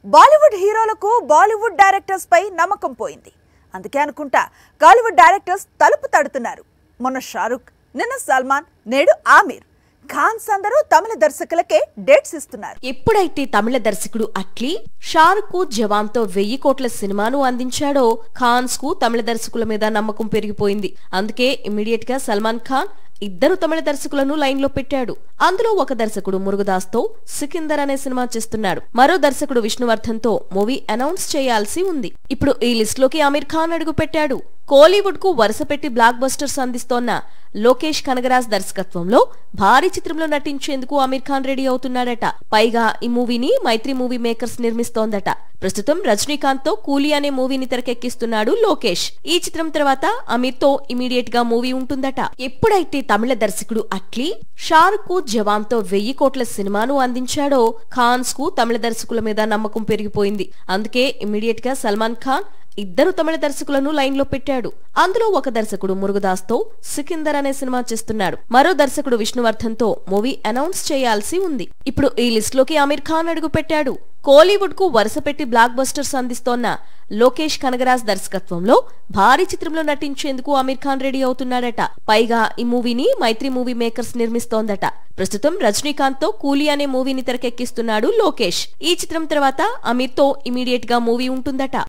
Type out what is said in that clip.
బాలీవుడ్ హీరోలకు బాలీవుడ్ డైరెక్టర్స్ పై నమ్మకం పోయింది. అందుకే అనుకుంటా బాలీవుడ్ డైరెక్టర్స్ తలుపు తడుతున్నారు. మొన్న షారుఖ్, నిన్న సల్మాన్, నేడు ఆమిర్ ఖాన్స్ అందరూ తమిళ దర్శకులకే డేట్స్ ఇస్తున్నారు. ఎప్పుడైతే తమిళ దర్శకుడు అట్లీ షారుఖ్ జవాన్ తో 1000 కోట్ల సినిమాను అందించాడో ఖాన్స్ కు తమిళ దర్శకుల మీద నమ్మకం పెరిగిపోయింది. అందుకే ఇమ్మీడియట్ గా సల్మాన్ ఖాన్ ఇద్దరు తమిళ దర్శకులను లైన్ లో పెట్టాడు. అందులో ఒక దర్శకుడు మురుగదాస్ తో సికిందర్ అనే సినిమా చేస్తున్నాడు. మరో దర్శకుడు విష్ణువర్ధన్ తో మూవీ అనౌన్స్ చేయాల్సి ఉంది. ఇప్పుడు ఈ లిస్ట్ లోకి ఆమిర్ ఖాన్ అడుగు పెట్టాడు. కోలీవుడ్ కు వరుస పెట్టి బ్లాక్ బస్టర్స్ అందిస్తోన్న లోకేష్ కనగరాజ్ దర్శకత్వంలో భారీ చిత్రంలో నటించేందుకు ఆమిర్ ఖాన్ రెడీ అవుతున్నాడట. పైగా ఈ మూవీని మైత్రి మూవీ మేకర్స్ నిర్మిస్తోందట. ప్రస్తుతం రజనీకాంత్ తో కూలీ అనే మూవీని తెరకెక్కిస్తున్నాడు లోకేష్. ఈ చిత్రం తర్వాత ఆమిర్ తో ఇమీడియట్ గా మూవీ ఉంటుందట. ఎప్పుడైతే తమిళ దర్శకుడు అట్లీ షారుఖ్ జవాన్ తో 1000 కోట్ల సినిమాను అందించాడో ఖాన్స్ కు తమిళ దర్శకుల మీద నమ్మకం పెరిగిపోయింది. అందుకే ఇమ్మీడియట్ గా సల్మాన్ ఖాన్ ఇద్దరు తమిళ దర్శకులను లైన్ లో పెట్టాడు. అందులో ఒక దర్శకుడు మురుగదాస్ తో సికిందర్ అనే సినిమా చేస్తున్నాడు. మరో దర్శకుడు విష్ణువర్ధన్ తో మూవీ అనౌన్స్ చేయాల్సి ఉంది. ఇప్పుడు ఈ లిస్ట్ లోకి ఆమిర్ ఖాన్ అడుగు పెట్టాడు. కోలీవుడ్ కు వరుస పెట్టి బ్లాక్ బస్టర్స్ అందిస్తోన్న లోకేష్ కనగరాజ్ దర్శకత్వంలో భారీ చిత్రంలో నటించేందుకు ఆమిర్ ఖాన్ రెడీ అవుతున్నాడట. పైగా ఈ మూవీని మైత్రి మూవీ మేకర్స్ నిర్మిస్తోందట. ప్రస్తుతం రజనీకాంత్ తో కూలీ అనే మూవీని తెరకెక్కిస్తున్నాడు లోకేష్. ఈ చిత్రం తర్వాత ఆమిర్ తో ఇమీడియట్ గా మూవీ ఉంటుందట.